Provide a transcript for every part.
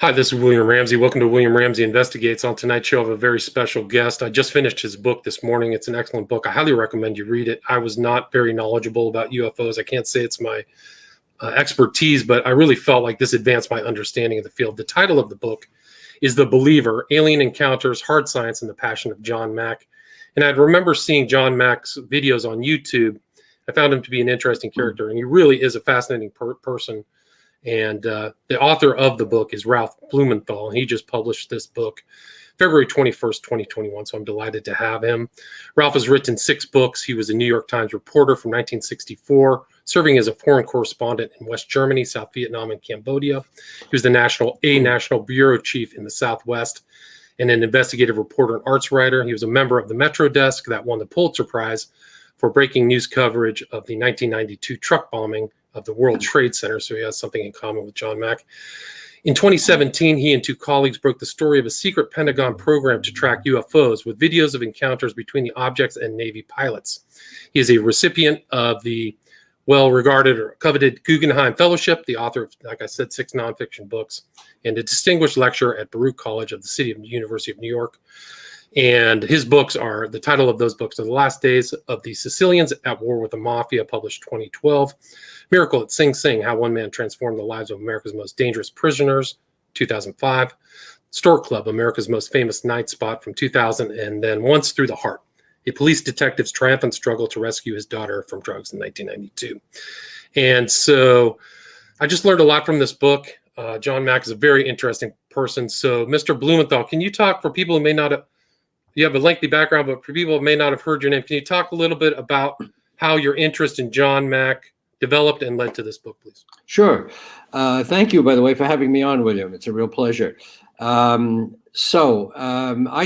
Hi, this is William Ramsey. Welcome to William Ramsey Investigates. On tonight's show, I have a very special guest. I just finished his book this morning. It's an excellent book. I highly recommend you read it. I was not very knowledgeable about UFOs. I can't say it's my expertise, but I really felt like this advanced my understanding of the field. The title of the book is The Believer, Alien Encounters, Hard Science, and the Passion of John Mack. And I remember seeing John Mack's videos on YouTube. I found him to be an interesting character, and he really is a fascinating person. And the author of the book is Ralph Blumenthal. He just published this book February 21st, 2021. So I'm delighted to have him. Ralph has written 6 books. He was a New York Times reporter from 1964, serving as a foreign correspondent in West Germany, South Vietnam, and Cambodia. He was the national bureau chief in the Southwest and an investigative reporter and arts writer. He was a member of the Metro Desk that won the Pulitzer Prize for breaking news coverage of the 1992 truck bombing of the World Trade Center, so he has something in common with John Mack. In 2017, he and 2 colleagues broke the story of a secret Pentagon program to track UFOs with videos of encounters between the objects and Navy pilots. He is a recipient of the well-regarded or coveted Guggenheim Fellowship, the author of, like I said, 6 nonfiction books, and a distinguished lecturer at Baruch College of the University of New York. And his books are, the title of those books are The Last Days of the Sicilians at War with the Mafia, published 2012. Miracle at Sing Sing, How One Man Transformed the Lives of America's Most Dangerous Prisoners, 2005. Stork Club, America's Most Famous Night Spot, from 2000. And then Once Through the Heart, a police detective's triumphant struggle to rescue his daughter from drugs in 1992. And so I just learned a lot from this book. John Mack is a very interesting person. So Mr. Blumenthal, can you talk, for people who may not have, you have a lengthy background, but for people who may not have heard your name, can you talk a little bit about how your interest in John Mack developed and led to this book, please? Sure. Thank you, by the way, for having me on, William. It's a real pleasure. I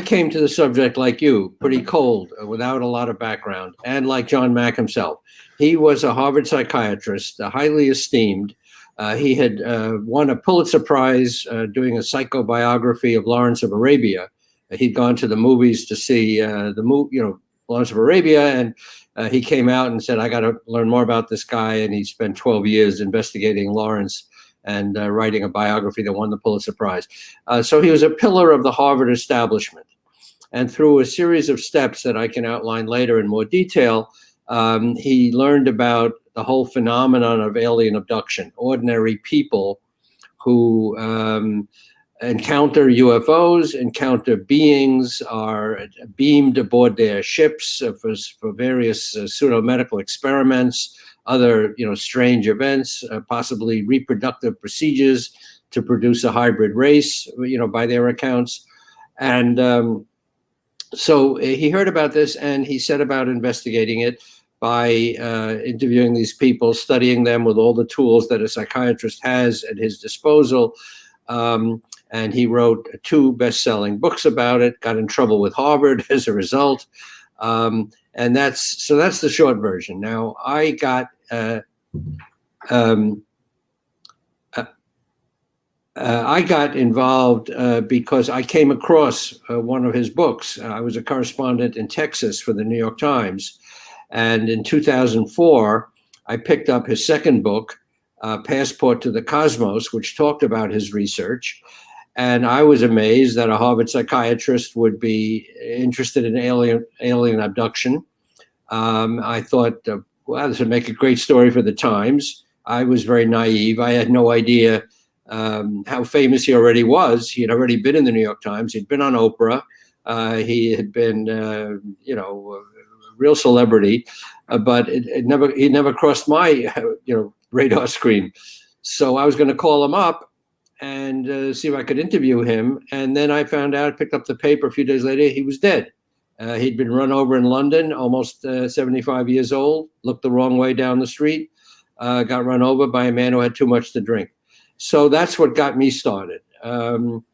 came to the subject like you, pretty cold, without a lot of background, and like John Mack himself. He was a Harvard psychiatrist, highly esteemed. He had won a Pulitzer Prize doing a psychobiography of Lawrence of Arabia. He'd gone to the movies to see Lawrence of Arabia, and he came out and said, I got to learn more about this guy. And he spent 12 years investigating Lawrence and writing a biography that won the Pulitzer Prize. So he was a pillar of the Harvard establishment. And through a series of steps that I can outline later in more detail, he learned about the whole phenomenon of alien abduction, ordinary people who encounter UFOs, encounter beings, are beamed aboard their ships for various pseudo-medical experiments, other strange events, possibly reproductive procedures to produce a hybrid race, by their accounts. And so he heard about this and he set about investigating it by interviewing these people, studying them with all the tools that a psychiatrist has at his disposal. And he wrote 2 best-selling books about it, got in trouble with Harvard as a result. And that's the short version. Now, I got involved because I came across one of his books. I was a correspondent in Texas for the New York Times. And in 2004, I picked up his second book, Passport to the Cosmos, which talked about his research. And I was amazed that a Harvard psychiatrist would be interested in alien abduction. I thought, wow, this would make a great story for the Times. I was very naive. I had no idea how famous he already was. He had already been in the New York Times. He'd been on Oprah. He had been, a real celebrity, but he never crossed my, radar screen. So I was going to call him up and see if I could interview him. And then I found out, picked up the paper a few days later, he was dead. He'd been run over in London, almost 75 years old, looked the wrong way down the street, got run over by a man who had too much to drink. So that's what got me started. And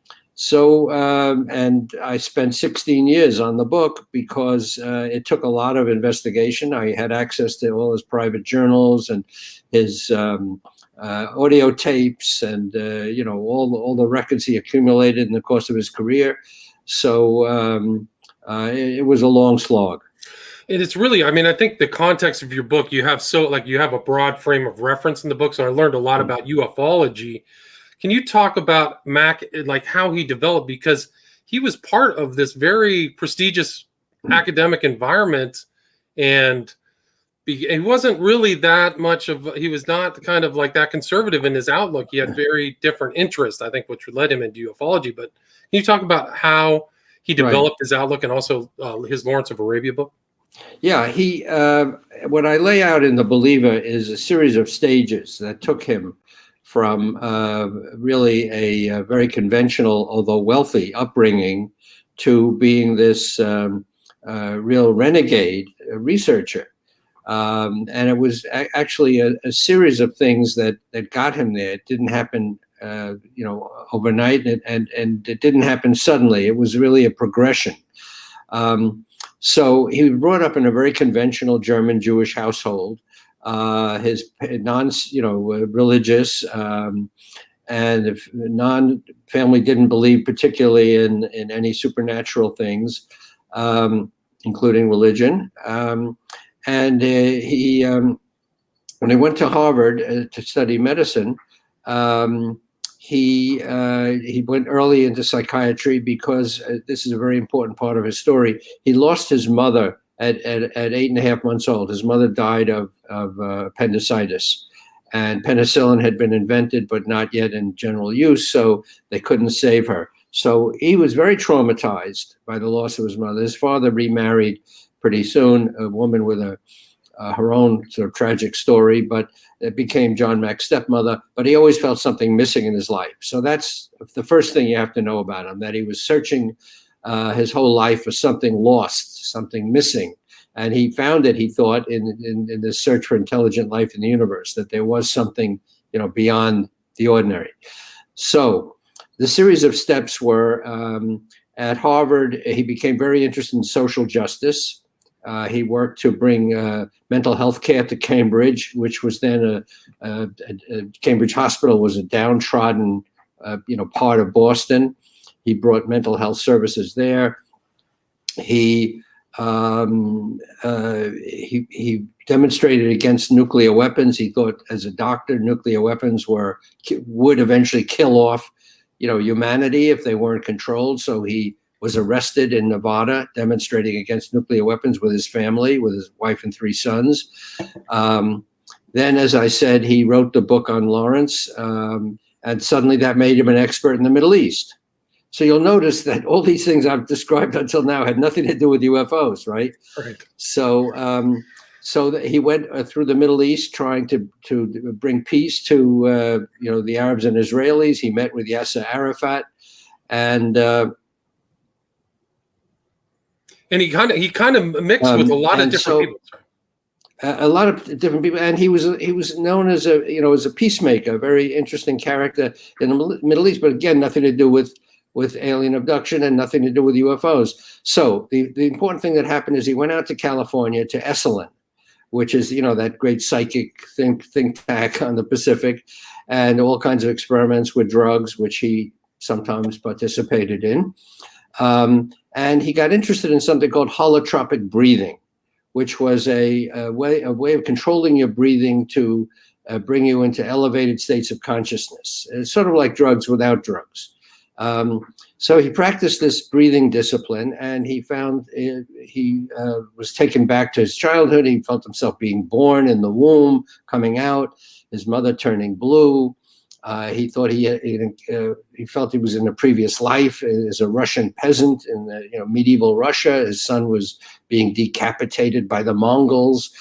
I spent 16 years on the book because it took a lot of investigation. I had access to all his private journals and his audio tapes and, all the records he accumulated in the course of his career. So it was a long slog. And it's really, I think the context of your book, you have a broad frame of reference in the book. So I learned a lot about ufology Can you talk about Mack, like how he developed? Because he was part of this very prestigious academic environment, and he wasn't really that much of, he was not kind of like that conservative in his outlook. He had very different interests, I think, which led him into ufology. But can you talk about how he developed his outlook, and also his Lawrence of Arabia book? Yeah, what I lay out in The Believer is a series of stages that took him from really a very conventional, although wealthy, upbringing to being this real renegade researcher. And it was actually a series of things that got him there. It didn't happen, overnight, and it didn't happen suddenly. It was really a progression. So he was brought up in a very conventional German Jewish household. His religious, and the non-family didn't believe particularly in any supernatural things, including religion. And when he went to Harvard to study medicine, he went early into psychiatry because this is a very important part of his story. He lost his mother at 8.5 months old. His mother died of appendicitis, and penicillin had been invented but not yet in general use, so they couldn't save her. So he was very traumatized by the loss of his mother. His father remarried pretty soon, a woman with her own sort of tragic story, but it became John Mack's stepmother. But he always felt something missing in his life. So that's the first thing you have to know about him, that he was searching his whole life for something lost, something missing. And he found it, he thought, in this search for intelligent life in the universe, that there was something, beyond the ordinary. So the series of steps were, at Harvard, he became very interested in social justice. He worked to bring mental health care to Cambridge, which was then Cambridge Hospital was a downtrodden, part of Boston. He brought mental health services there. He demonstrated against nuclear weapons. He thought, as a doctor, nuclear weapons would eventually kill off, humanity if they weren't controlled. So he was arrested in Nevada demonstrating against nuclear weapons with his family, with his wife and 3 sons. Then, as I said, he wrote the book on Lawrence, and suddenly that made him an expert in the Middle East. So you'll notice that all these things I've described until now had nothing to do with UFOs, right? Right. So he went through the Middle East trying to bring peace to the Arabs and Israelis. He met with Yasser Arafat, and he kind of mixed with a lot of different people. A lot of different people, and he was known as a peacemaker, a very interesting character in the Middle East. But again, nothing to do with alien abduction and nothing to do with UFOs. So the important thing that happened is he went out to California, to Esalen, which is that great psychic think tank on the Pacific, and all kinds of experiments with drugs, which he sometimes participated in. And he got interested in something called holotropic breathing, which was a way of controlling your breathing to bring you into elevated states of consciousness. It's sort of like drugs without drugs. So he practiced this breathing discipline, and he found he was taken back to his childhood. He felt himself being born in the womb, coming out, his mother turning blue. He thought he felt he was in a previous life as a Russian peasant in medieval Russia. His son was being decapitated by the Mongols,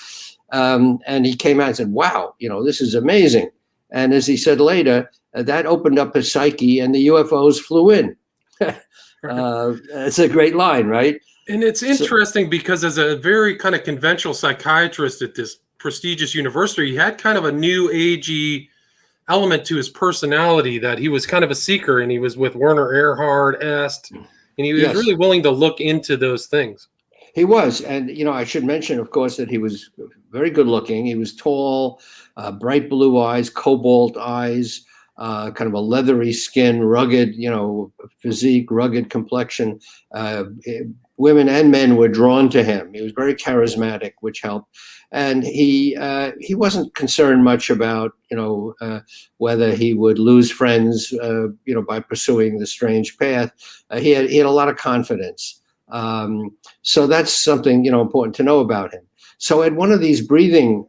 and he came out and said, "Wow, this is amazing." And as he said later, that opened up his psyche, and the UFOs flew in. It's a great line, right? And it's interesting because as a very kind of conventional psychiatrist at this prestigious university, he had kind of a new agey element to his personality, that he was kind of a seeker, and he was with Werner Erhard, Est, and he was really willing to look into those things. He was, and I should mention, of course, that he was very good looking. He was tall, bright blue eyes, cobalt eyes, kind of a leathery skin, rugged, physique, rugged complexion. Women and men were drawn to him. He was very charismatic, which helped. And he wasn't concerned much about, whether he would lose friends, by pursuing the strange path. He had a lot of confidence. So that's something, important to know about him. So at one of these breathing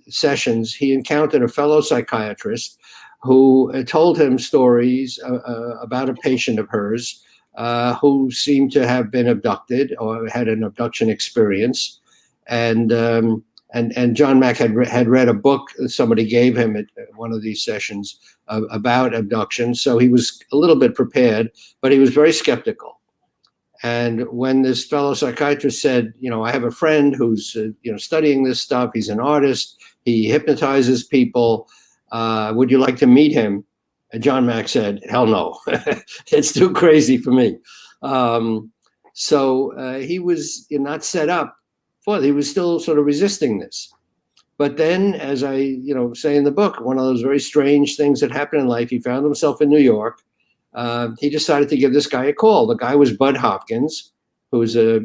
sessions, he encountered a fellow psychiatrist who told him stories about a patient of hers who seemed to have been abducted or had an abduction experience. And John Mack had read a book that somebody gave him at one of these sessions about abduction. So he was a little bit prepared, but he was very skeptical. And when this fellow psychiatrist said, I have a friend who's, studying this stuff. He's an artist. He hypnotizes people. Would you like to meet him? And John Mack said, hell no, it's too crazy for me. So he was not set up for it. He was still sort of resisting this. But then, as I say in the book, one of those very strange things that happened in life, he found himself in New York. He decided to give this guy a call. The guy was Bud Hopkins, who's a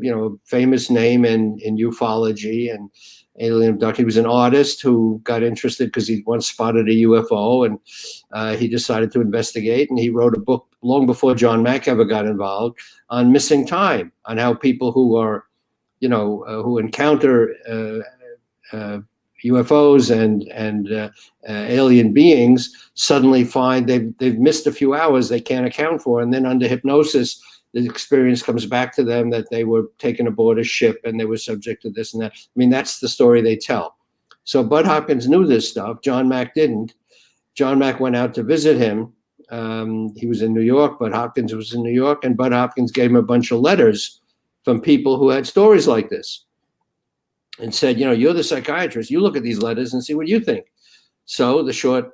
famous name in ufology and alien abduction. He was an artist who got interested because he once spotted a UFO, and he decided to investigate. And he wrote a book long before John Mack ever got involved on missing time, on how people who are, who encounter UFOs and alien beings suddenly find they've missed a few hours they can't account for, and then under hypnosis the experience comes back to them that they were taken aboard a ship and they were subject to this and that. I mean, that's the story they tell. So Bud Hopkins knew this stuff. John Mack didn't. John Mack went out to visit him. He was in New York. Bud Hopkins was in New York, and Bud Hopkins gave him a bunch of letters from people who had stories like this, and said, you're the psychiatrist. You look at these letters and see what you think. So the short,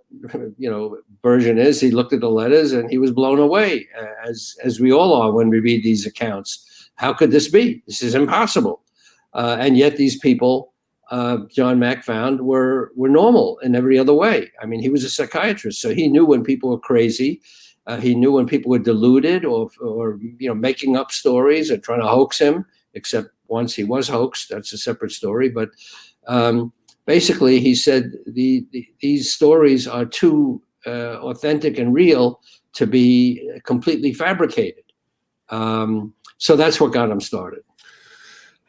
version is he looked at the letters and he was blown away, as we all are when we read these accounts. How could this be? This is impossible. And yet these people, John Mack found, were normal in every other way. I mean, he was a psychiatrist, so he knew when people were crazy. He knew when people were deluded or making up stories or trying to hoax him, except once he was hoaxed. That's a separate story. But basically, he said these stories are too authentic and real to be completely fabricated. So that's what got him started.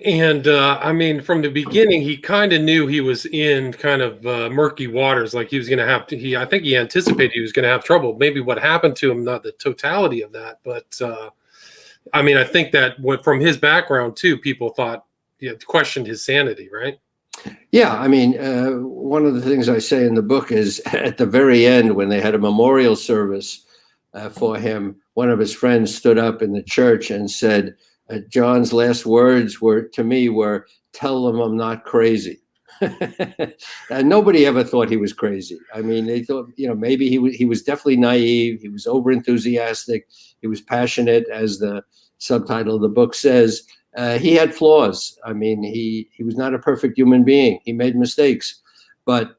And I mean, from the beginning, he kind of knew he was in kind of murky waters. Like he was going to have to. I think he anticipated he was going to have trouble. Maybe what happened to him, not the totality of that, but I mean, I think that from his background too, people thought, questioned his sanity, right? Yeah, I mean, one of the things I say in the book is at the very end, when they had a memorial service for him, one of his friends stood up in the church and said, John's last words were, tell them I'm not crazy. And nobody ever thought he was crazy. I mean, they thought, maybe he was definitely naive. He was over enthusiastic. He was passionate, as the subtitle of the book says. He had flaws. I mean, he was not a perfect human being. He made mistakes, but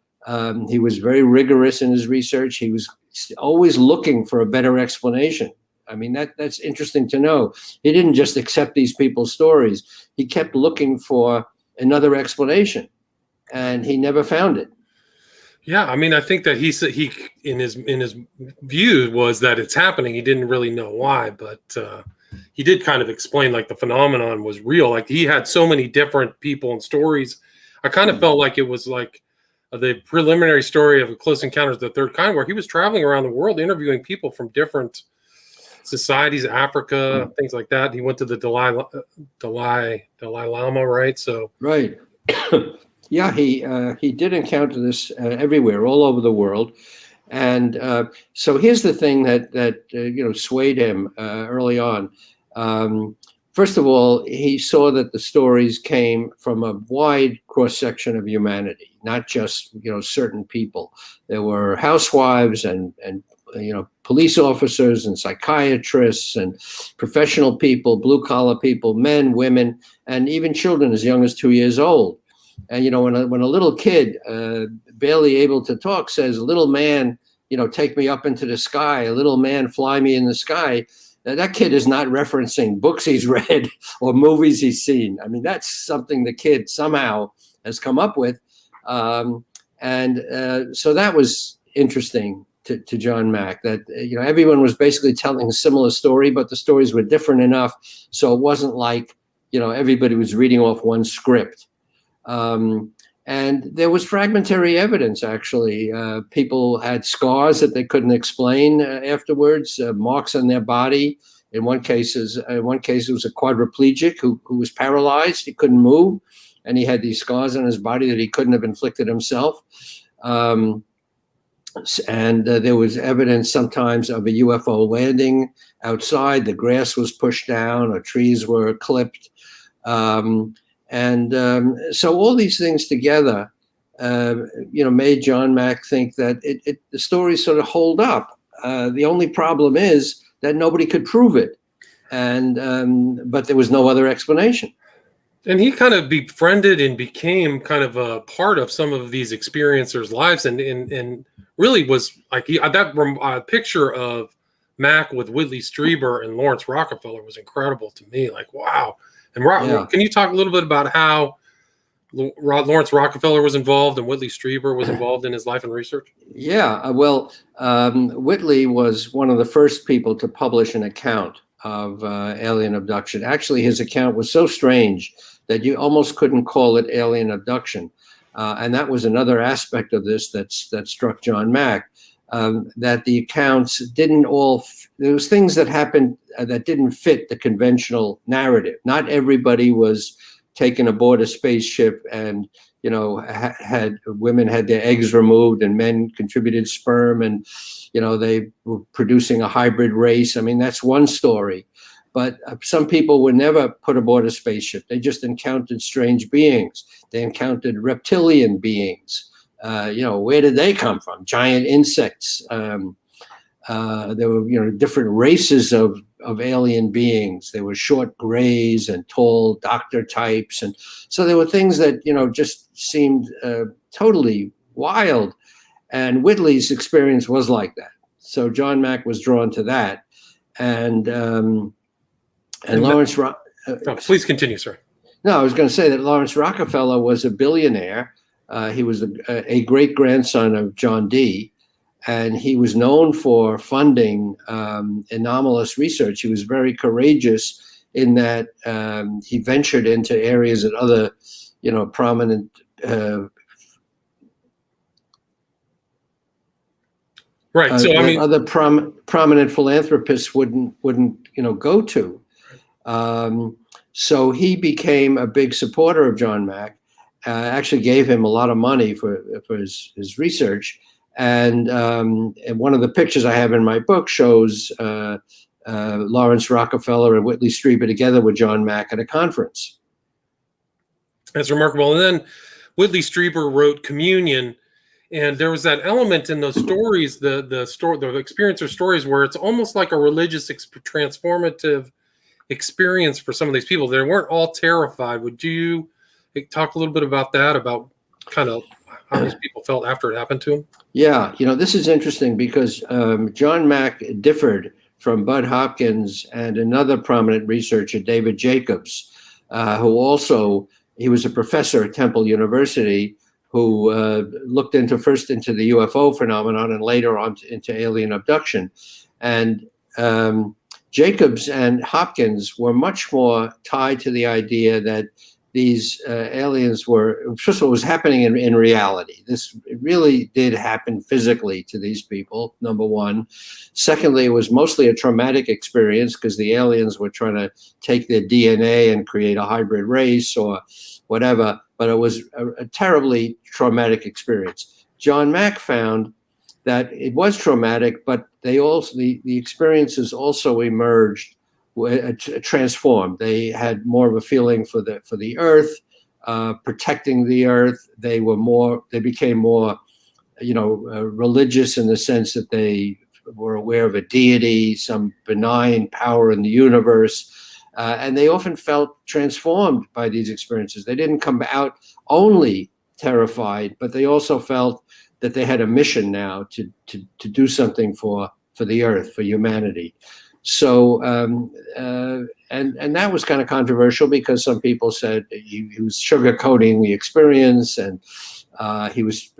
he was very rigorous in his research. He was always looking for a better explanation. I mean, that's interesting to know. He didn't just accept these people's stories. He kept looking for another explanation, and he never found it. Yeah, I mean, I think that he in his view was that it's happening. He didn't really know why, but he did kind of explain like the phenomenon was real. Like he had so many different people and stories. I kind of felt like it was like the preliminary story of A Close Encounters of the Third Kind, where he was traveling around the world interviewing people from different societies, Africa, things like that. He went to the Dalai Lama, right? So right. Yeah, he did encounter this everywhere, all over the world. And so here's the thing that swayed him early on. First of all, he saw that the stories came from a wide cross-section of humanity, not just certain people. There were housewives and police officers and psychiatrists and professional people, blue-collar people, men, women, and even children as young as 2 years old. And when a little kid, barely able to talk, says, "Little man, take me up into the sky, a little man fly me in the sky. That kid is not referencing books he's read or movies he's seen. I mean, that's something the kid somehow has come up with. So that was interesting to John Mack, that everyone was basically telling a similar story, but the stories were different enough so it wasn't like everybody was reading off one script. And there was fragmentary evidence, actually. People had scars that they couldn't explain afterwards, marks on their body. In one case, it was a quadriplegic who was paralyzed. He couldn't move, and he had these scars on his body that he couldn't have inflicted himself. And there was evidence sometimes of a UFO landing outside. The grass was pushed down or trees were clipped. So all these things together, made John Mack think that the stories sort of hold up. The only problem is that nobody could prove it, but there was no other explanation. And he kind of befriended and became kind of a part of some of these experiencers' lives, and really was like that picture of Mack with Whitley Strieber and Lawrence Rockefeller was incredible to me. Like, wow. And Can you talk a little bit about how Lawrence Rockefeller was involved and Whitley Strieber was involved in his life and research? Yeah, well, Whitley was one of the first people to publish an account of alien abduction. Actually, his account was so strange that you almost couldn't call it alien abduction. And that was another aspect of this that struck John Mack, that the accounts didn't all, there was things that happened that didn't fit the conventional narrative. Not everybody was taken aboard a spaceship and, had women had their eggs removed and men contributed sperm and, they were producing a hybrid race. I mean, that's one story. But some people were never put aboard a spaceship. They just encountered strange beings. They encountered reptilian beings. Where did they come from? Giant insects. There were, different races of alien beings. There were short grays and tall doctor types. And so there were things that, just seemed totally wild. And Whitley's experience was like that. So John Mack was drawn to that. And Lawrence... please continue, sir. No, I was going to say that Lawrence Rockefeller was a billionaire. He was a great-grandson of John D., and he was known for funding anomalous research. He was very courageous in that he ventured into areas that other, prominent right. So other prominent philanthropists wouldn't go to. So he became a big supporter of John Mack. Actually gave him a lot of money for his research. And one of the pictures I have in my book shows Lawrence Rockefeller and Whitley Strieber together with John Mack at a conference. That's remarkable. And then Whitley Strieber wrote Communion, and there was that element in those stories, the experiencer stories, where it's almost like a religious transformative experience for some of these people. They weren't all terrified. Would you talk a little bit about that, about kind of how these people felt after it happened to them? Yeah, this is interesting because John Mack differed from Bud Hopkins and another prominent researcher, David Jacobs, who also, he was a professor at Temple University who looked first into the UFO phenomenon and later on into alien abduction. And Jacobs and Hopkins were much more tied to the idea that these aliens were, first of all, was happening in reality. It really did happen physically to these people, number one. Secondly, it was mostly a traumatic experience because the aliens were trying to take their DNA and create a hybrid race or whatever, but it was a terribly traumatic experience. John Mack found that it was traumatic, but the experiences also emerged transformed. They had more of a feeling for the earth, protecting the earth. They became more, religious in the sense that they were aware of a deity, some benign power in the universe, and they often felt transformed by these experiences. They didn't come out only terrified, but they also felt that they had a mission now to do something for the earth, for humanity. So and that was kind of controversial because some people said he was sugarcoating the experience, and he was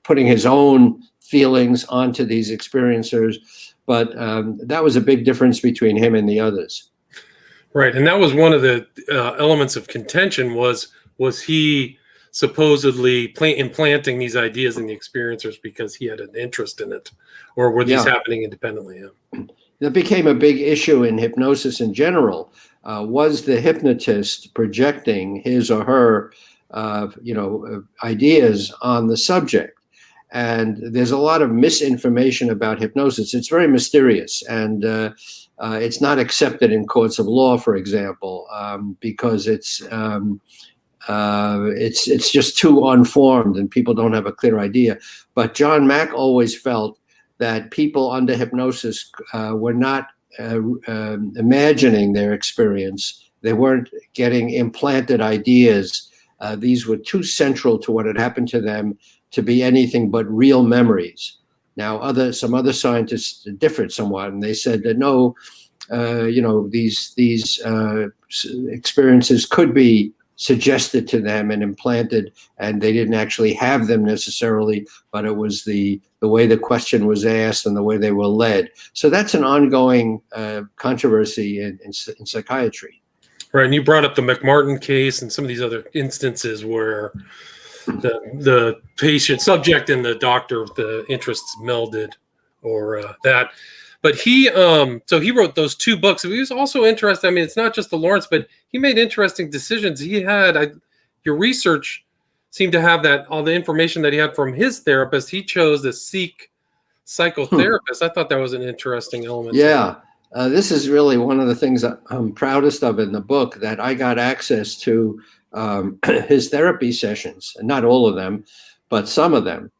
putting his own feelings onto these experiencers. But that was a big difference between him and the others. Right, and that was one of the elements of contention was he supposedly implanting these ideas in the experiencers because he had an interest in it, or were these happening independently? Yeah. That became a big issue in hypnosis in general. Was the hypnotist projecting his or her, ideas on the subject? And there's a lot of misinformation about hypnosis. It's very mysterious, and it's not accepted in courts of law, for example, because it's just too unformed and people don't have a clear idea. But John Mack always felt that people under hypnosis were not imagining their experience. They weren't getting implanted ideas. These were too central to what had happened to them to be anything but real memories. Now, some other scientists differed somewhat, and they said that no, these experiences could be suggested to them and implanted, and they didn't actually have them necessarily, but it was the way the question was asked and the way they were led. So that's an ongoing controversy in psychiatry. Right, and you brought up the McMartin case and some of these other instances where the patient, subject, and the doctor, the interests melded, or that. But he wrote those 2 books. He was also interested. I mean, it's not just the Lawrence, but he made interesting decisions. He had your research seemed to have that all the information that he had from his therapist. He chose the Sikh psychotherapist. I thought that was an interesting element. Yeah. This is really one of the things that I'm proudest of in the book, that I got access to his therapy sessions, not all of them, but some of them.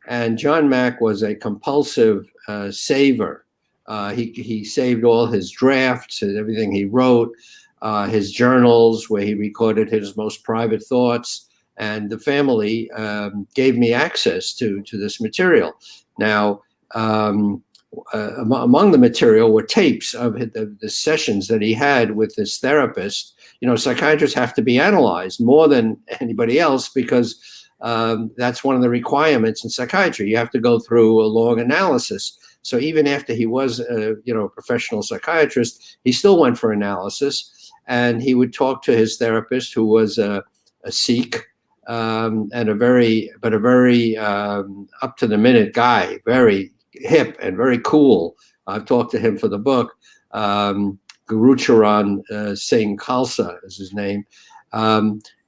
And John Mack was a compulsive saver. He saved all his drafts and everything he wrote, his journals where he recorded his most private thoughts, and the family gave me access to this material. Now, among the material were tapes of the sessions that he had with his therapist. Psychiatrists have to be analyzed more than anybody else because that's one of the requirements in psychiatry. You have to go through a long analysis. So even after he was a professional psychiatrist, he still went for analysis, and he would talk to his therapist, who was a Sikh and a very up to the minute guy, very hip and very cool. I've talked to him for the book. Gurucharan Singh Khalsa is his name.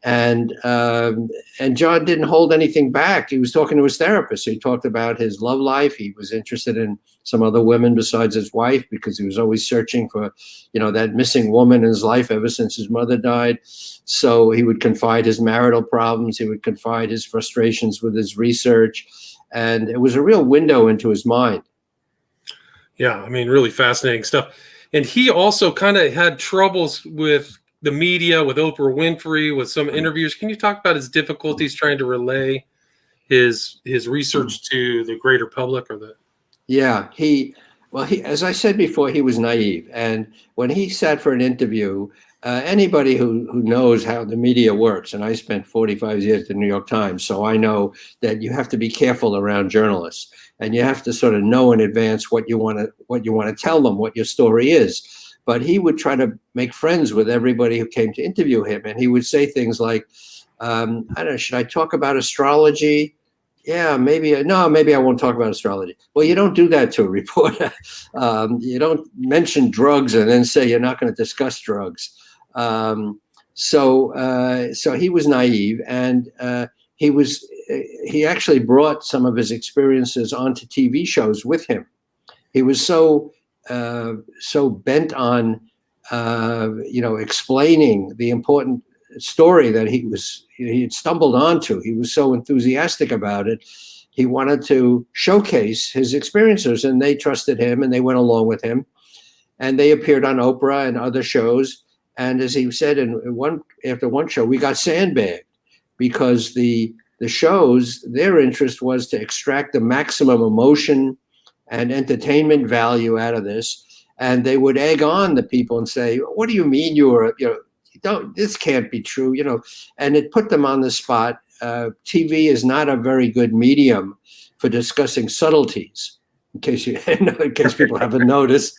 And John didn't hold anything back. He was talking to his therapist. He talked about his love life. He was interested in some other women besides his wife because he was always searching for, that missing woman in his life ever since his mother died. So he would confide his marital problems. He would confide his frustrations with his research. And it was a real window into his mind. Yeah, I mean, really fascinating stuff. And he also kind of had troubles with the media, with Oprah Winfrey, with some interviews. Can you talk about his difficulties trying to relay his research to the greater public? Yeah, he, as I said before, he was naive. And when he sat for an interview, anybody who knows how the media works, and I spent 45 years at the New York Times, so I know that you have to be careful around journalists, and you have to sort of know in advance what you want to tell them, what your story is. But he would try to make friends with everybody who came to interview him, and he would say things like, I don't know, should I talk about astrology? Yeah, maybe. No, maybe I won't talk about astrology. Well, you don't do that to a reporter. You don't mention drugs and then say you're not going to discuss drugs. So he was naive, and he actually brought some of his experiences onto TV shows with him. He was so bent on explaining the important story that he had stumbled onto. He was so enthusiastic about it. He wanted to showcase his experiences, and they trusted him, and they went along with him, and they appeared on Oprah and other shows. And as he said after one show, we got sandbagged because the the shows, their interest was to extract the maximum emotion and entertainment value out of this. And they would egg on the people and say, what do you mean this can't be true, and it put them on the spot. TV is not a very good medium for discussing subtleties, in case people haven't noticed.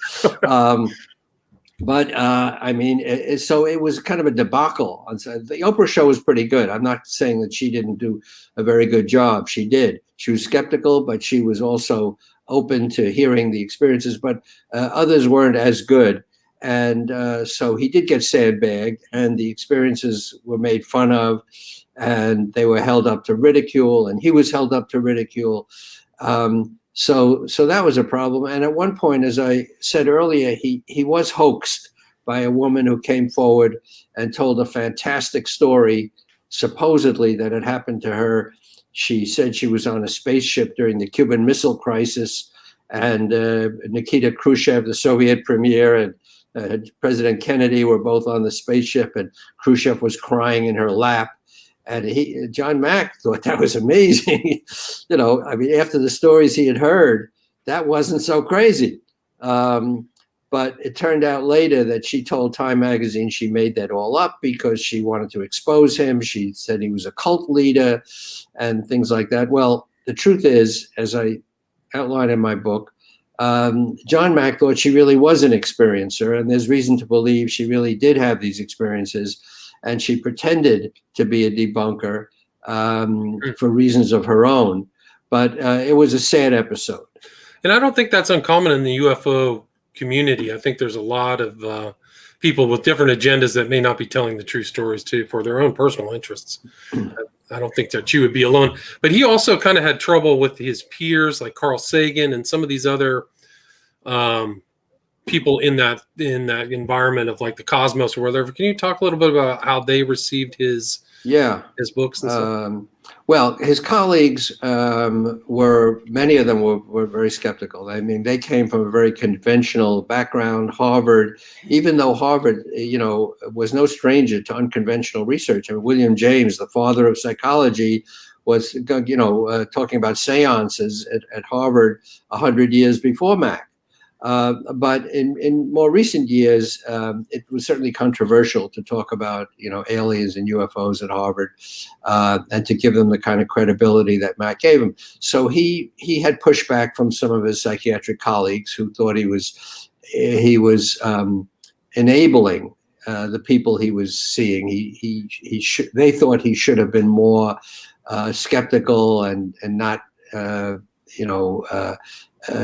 But I mean, so it was kind of a debacle. The Oprah show was pretty good. I'm not saying that she didn't do a very good job. She did. She was skeptical, but she was also open to hearing the experiences. But others weren't as good. And so he did get sandbagged, and the experiences were made fun of, and they were held up to ridicule, and he was held up to ridicule. So that was a problem. And at one point, as I said earlier, he was hoaxed by a woman who came forward and told a fantastic story, supposedly, that had happened to her. She said she was on a spaceship during the Cuban Missile Crisis, and Nikita Khrushchev, the Soviet premier, and President Kennedy were both on the spaceship, and Khrushchev was crying in her lap. And John Mack thought that was amazing. I mean, after the stories he had heard, that wasn't so crazy. But it turned out later that she told Time magazine she made that all up because she wanted to expose him. She said he was a cult leader and things like that. Well, the truth is, as I outline in my book, John Mack thought she really was an experiencer, and there's reason to believe she really did have these experiences, and she pretended to be a debunker for reasons of her own. But it was a sad episode. And I don't think that's uncommon in the UFO community. I think there's a lot of people with different agendas that may not be telling the true stories too for their own personal interests. I don't think that you would be alone. But he also kind of had trouble with his peers like Carl Sagan and some of these other people in that environment of like the cosmos or whatever. Can you talk a little bit about how they received his books and stuff? Well, his colleagues many of them were very skeptical. I mean, they came from a very conventional background, Harvard, even though Harvard, was no stranger to unconventional research. I mean, William James, the father of psychology, was, talking about seances at Harvard 100 years before Mack. But in more recent years, it was certainly controversial to talk about, aliens and UFOs at Harvard, and to give them the kind of credibility that Mack gave him. So he had pushback from some of his psychiatric colleagues who thought he was enabling the people he was seeing. They thought he should have been more skeptical and not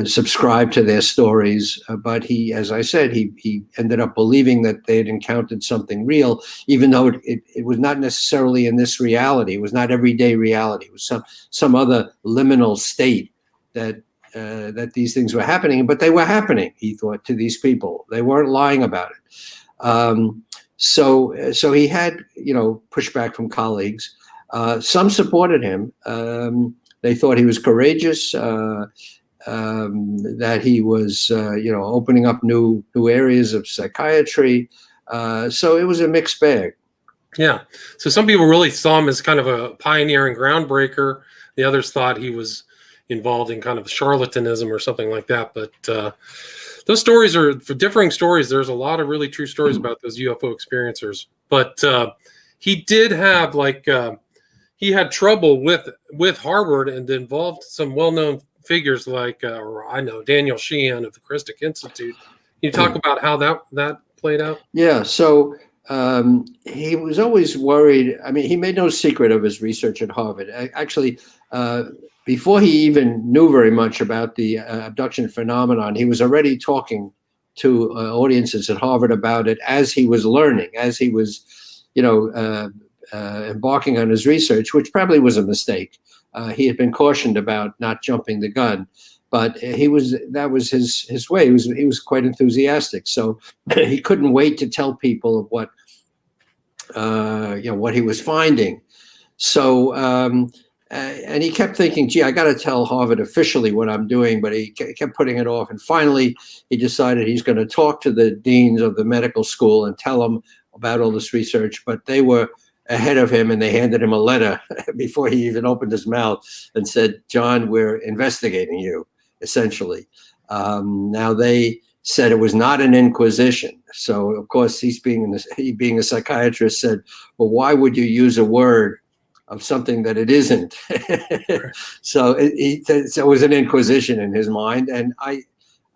subscribe to their stories, but he, as I said, he ended up believing that they had encountered something real, even though it was not necessarily in this reality. It was not everyday reality. It was some other liminal state that these things were happening, but they were happening, he thought, to these people. They weren't lying about it. So he had pushback from colleagues. Some supported him. They thought he was courageous. That he was, opening up new areas of psychiatry. So it was a mixed bag. Yeah. So some people really saw him as kind of a pioneer and groundbreaker. The others thought he was involved in kind of charlatanism or something like that. But those stories are for differing stories. There's a lot of really true stories about those UFO experiencers. But he did have he had trouble with Harvard and involved some well-known figures like, Daniel Sheehan of the Christic Institute. Can you talk about how that played out? Yeah, so he was always worried. I mean, he made no secret of his research at Harvard. Actually, before he even knew very much about the abduction phenomenon, he was already talking to audiences at Harvard about it as he was learning, as he was, embarking on his research, which probably was a mistake. He had been cautioned about not jumping the gun, but that was his way. He was quite enthusiastic. So he couldn't wait to tell people of what he was finding. So, and he kept thinking, gee, I got to tell Harvard officially what I'm doing, but he kept putting it off. And finally, he decided he's going to talk to the deans of the medical school and tell them about all this research. But they were ahead of him, and they handed him a letter before he even opened his mouth and said, "John, we're investigating you," essentially. Now they said it was not an inquisition. So of course he being a psychiatrist said, "Well, why would you use a word of something that it isn't?" So it was an inquisition in his mind, and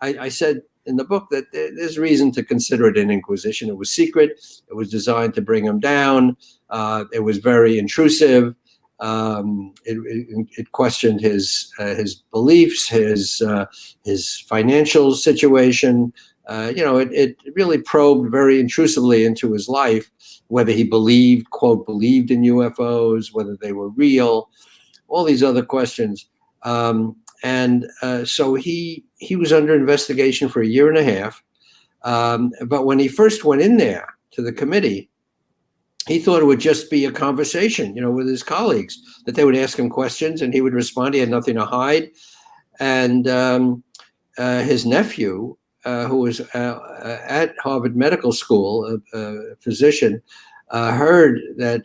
I said in the book that there's reason to consider it an inquisition. It was secret. It was designed to bring him down. It was very intrusive. It questioned his beliefs, his financial situation. It really probed very intrusively into his life, whether he believed in UFOs, whether they were real, all these other questions. So he was under investigation for a year and a half. But when he first went in there to the committee, he thought it would just be a conversation, with his colleagues, that they would ask him questions and he would respond. He had nothing to hide. And his nephew, who was at Harvard Medical School, a physician, heard that,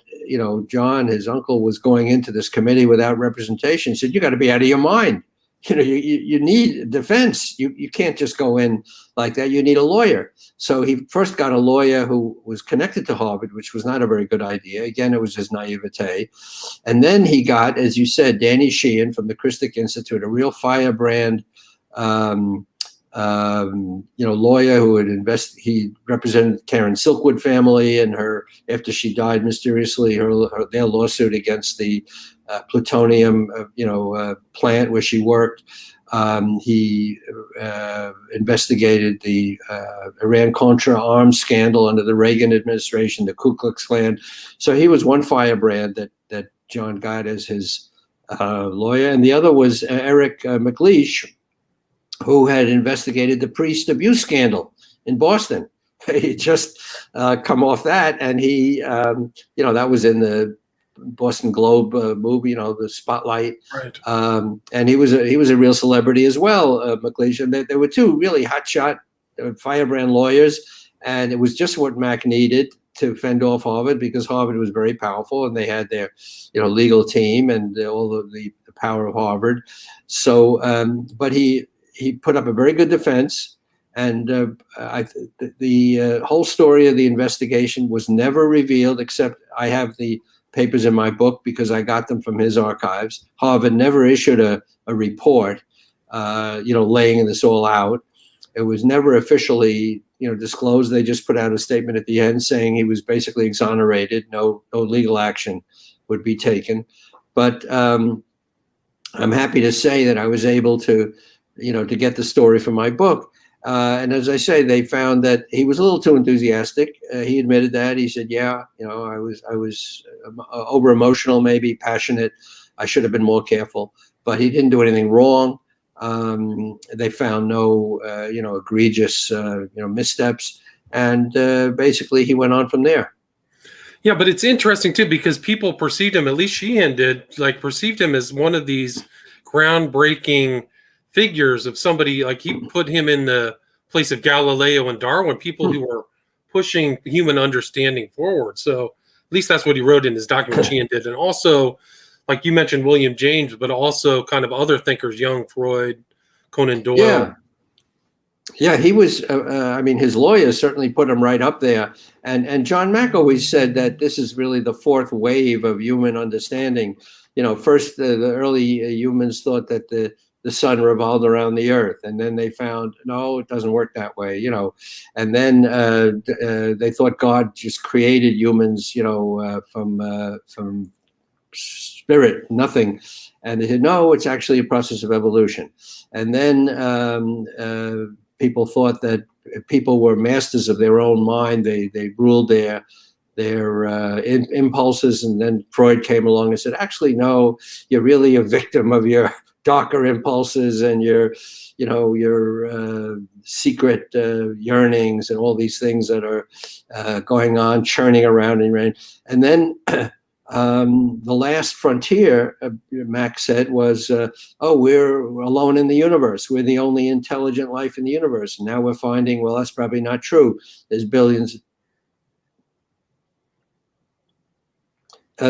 John, his uncle, was going into this committee without representation. He said, "You got to be out of your mind. You need defense. You can't just go in like that. You need a lawyer." So he first got a lawyer who was connected to Harvard, which was not a very good idea. Again, it was his naivete. And then he got, as you said, Danny Sheehan from the Christic Institute, a real firebrand, lawyer who he represented Karen Silkwood family and her, after she died mysteriously, their lawsuit against the plutonium, plant where she worked. He investigated the Iran-Contra arms scandal under the Reagan administration, the Ku Klux Klan. So he was one firebrand that John got as his lawyer, and the other was Eric McLeish, who had investigated the priest abuse scandal in Boston. He just come off that, and he, that was in the Boston Globe movie, the Spotlight. Right. And he was a real celebrity as well, McLeish. And there were two really hotshot firebrand lawyers, and it was just what Mack needed to fend off Harvard, because Harvard was very powerful and they had their, legal team and all of the power of Harvard. So, but he put up a very good defense. And the whole story of the investigation was never revealed, except I have the papers in my book because I got them from his archives. Harvard never issued a report, laying this all out. It was never officially, disclosed. They just put out a statement at the end saying he was basically exonerated. No legal action would be taken. But I'm happy to say that I was able to, to get the story from my book. And as I say, they found that he was a little too enthusiastic. He admitted that. He said, "Yeah, I was over emotional, maybe passionate. I should have been more careful." But he didn't do anything wrong. They found no, egregious, missteps, and basically he went on from there. Yeah, but it's interesting too, because people perceived him, at least Sheehan did, perceived him as one of these groundbreaking figures of somebody, like he put him in the place of Galileo and Darwin, people who were pushing human understanding forward. So at least that's what he wrote in his document, Sheehan did. And also, like you mentioned, William James, but also kind of other thinkers, Young, Freud, Conan Doyle. Yeah, he was, his lawyers certainly put him right up there. And John Mack always said that this is really the fourth wave of human understanding. First, the early humans thought that the sun revolved around the earth, and then they found, no, it doesn't work that way, and then they thought God just created humans, from spirit, nothing. And they said, no, it's actually a process of evolution. And then people thought that people were masters of their own mind. They ruled their impulses. And then Freud came along and said, actually, no, you're really a victim of your darker impulses and your secret yearnings and all these things that are going on, churning around in rain. And then the last frontier, Mack said, was, we're alone in the universe. We're the only intelligent life in the universe. And now we're finding, well, that's probably not true. There's billions.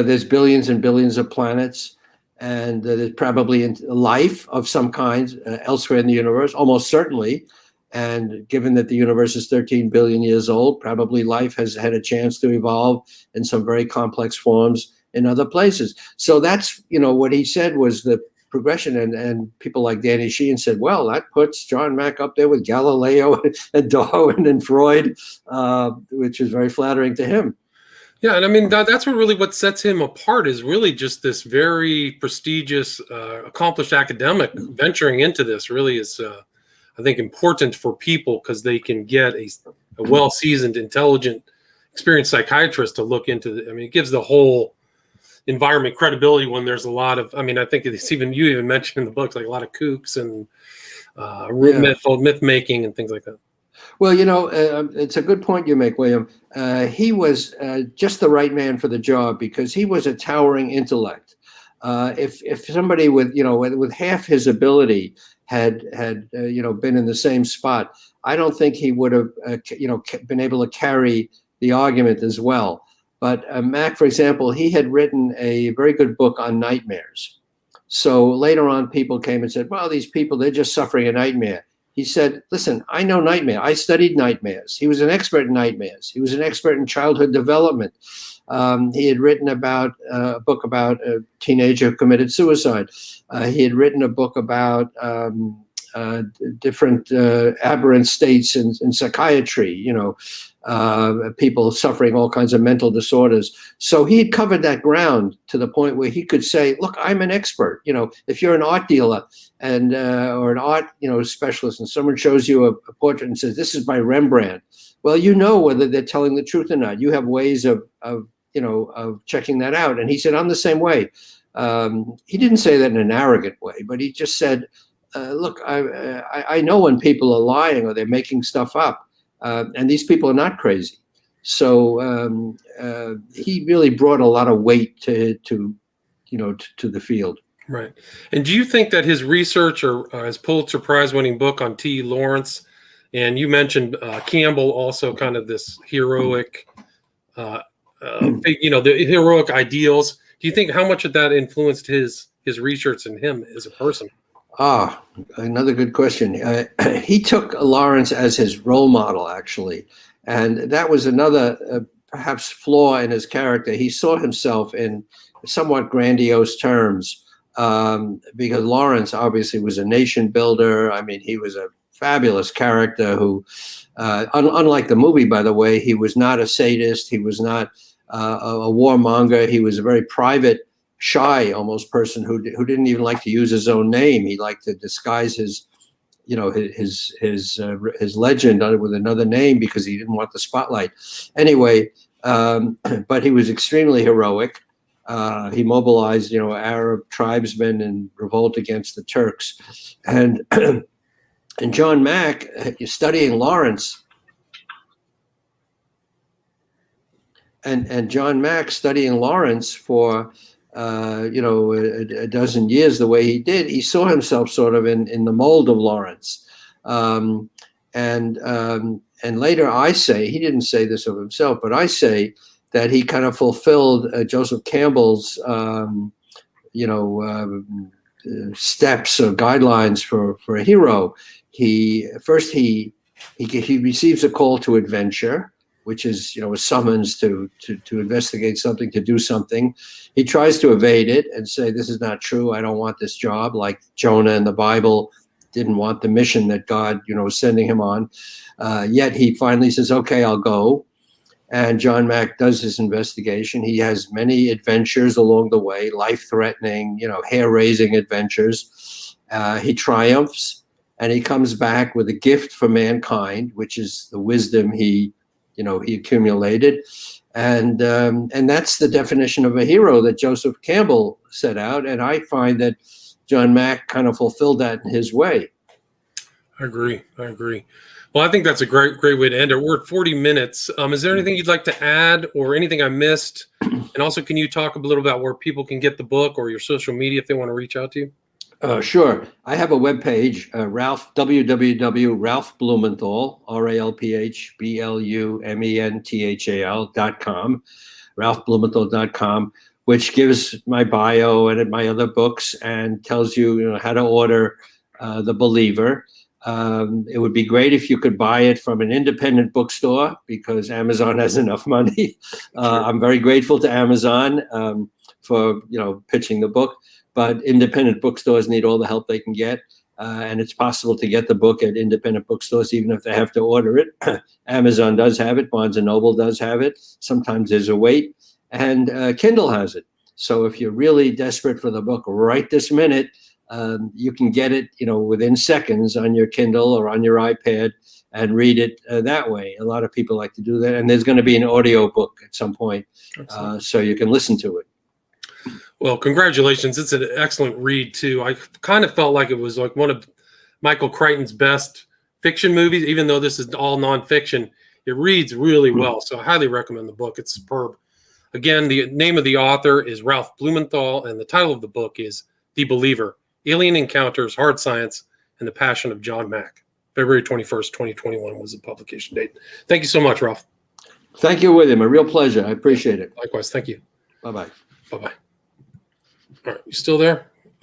there's billions and billions of planets, and there's probably life of some kind elsewhere in the universe, almost certainly. And given that the universe is 13 billion years old, probably life has had a chance to evolve in some very complex forms in other places. So that's, what he said was the progression. And people like Danny Sheehan said, well, that puts John Mack up there with Galileo and Darwin and Freud, which is very flattering to him. Yeah, and I mean that's what sets him apart is really just this very prestigious, accomplished academic venturing into this. Really is, I think, important for people because they can get a well-seasoned, intelligent, experienced psychiatrist to look into it. I mean, it gives the whole environment credibility when there's a lot of. I mean, I think it's you even mentioned in the books like a lot of kooks and myth making and things like that. Well, it's a good point you make, William. He was just the right man for the job because he was a towering intellect. If somebody with half his ability had been in the same spot, I don't think he would have been able to carry the argument as well. But Mack, for example, he had written a very good book on nightmares. So later on, people came and said, well, these people, they're just suffering a nightmare. He said, listen, I know nightmare. I studied nightmares. He was an expert in nightmares. He was an expert in childhood development. He had written about a book about a teenager who committed suicide. He had written a book about different aberrant states in psychiatry, people suffering all kinds of mental disorders. So he had covered that ground to the point where he could say, look, I'm an expert. If you're an art dealer and or an art specialist and someone shows you a portrait and says, this is by Rembrandt, well, whether they're telling the truth or not. You have ways of checking that out. And he said, I'm the same way. He didn't say that in an arrogant way, but he just said, look, I know when people are lying or they're making stuff up, and these people are not crazy. So he really brought a lot of weight to the field. Right. And do you think that his research or his Pulitzer Prize-winning book on T. Lawrence, and you mentioned Campbell, also kind of this heroic, the heroic ideals. Do you think how much of that influenced his research and him as a person? Another good question. He took Lawrence as his role model, actually. And that was another perhaps flaw in his character. He saw himself in somewhat grandiose terms because Lawrence obviously was a nation builder. I mean, he was a fabulous character who, unlike the movie, by the way, he was not a sadist. He was not a warmonger. He was a very private, shy almost person who didn't even like to use his own name. He liked to disguise his legend with another name because he didn't want the spotlight. Anyway, but he was extremely heroic. He mobilized, Arab tribesmen in revolt against the Turks. And and John Mack, studying Lawrence, and John Mack studying Lawrence for a dozen years the way he did, he saw himself sort of in the mold of Lawrence. And later I say, he didn't say this of himself, but I say that he kind of fulfilled Joseph Campbell's, steps or guidelines for a hero. He receives a call to adventure, which is, a summons to investigate something, to do something. He tries to evade it and say, this is not true. I don't want this job, like Jonah in the Bible didn't want the mission that God, was sending him on. Yet he finally says, okay, I'll go. And John Mack does his investigation. He has many adventures along the way, life-threatening, hair-raising adventures. He triumphs, and he comes back with a gift for mankind, which is the wisdom he accumulated. And that's the definition of a hero that Joseph Campbell set out. And I find that John Mack kind of fulfilled that in his way. I agree. Well, I think that's a great way to end it. We're at 40 minutes. Is there anything you'd like to add or anything I missed? And also, can you talk a little about where people can get the book or your social media if they want to reach out to you? Sure. I have a webpage, www.Ralph Blumenthal, RalphBlumenthal.com, ralphblumenthal.com, which gives my bio and my other books and tells you, how to order The Believer. It would be great if you could buy it from an independent bookstore because Amazon has enough money. I'm very grateful to Amazon for pitching the book, but independent bookstores need all the help they can get. And it's possible to get the book at independent bookstores, even if they have to order it. Amazon does have it. Barnes & Noble does have it. Sometimes there's a wait. And Kindle has it. So if you're really desperate for the book right this minute, you can get it, within seconds on your Kindle or on your iPad and read it that way. A lot of people like to do that. And there's going to be an audio book at some point, so you can listen to it. Well, congratulations. It's an excellent read, too. I kind of felt like it was like one of Michael Crichton's best fiction movies, even though this is all nonfiction. It reads really well, so I highly recommend the book. It's superb. Again, the name of the author is Ralph Blumenthal, and the title of the book is The Believer, Alien Encounters, Hard Science, and the Passion of John Mack. February 21st, 2021 was the publication date. Thank you so much, Ralph. Thank you, William. A real pleasure. I appreciate it. Likewise. Thank you. Bye-bye. Bye-bye. All right. You still there?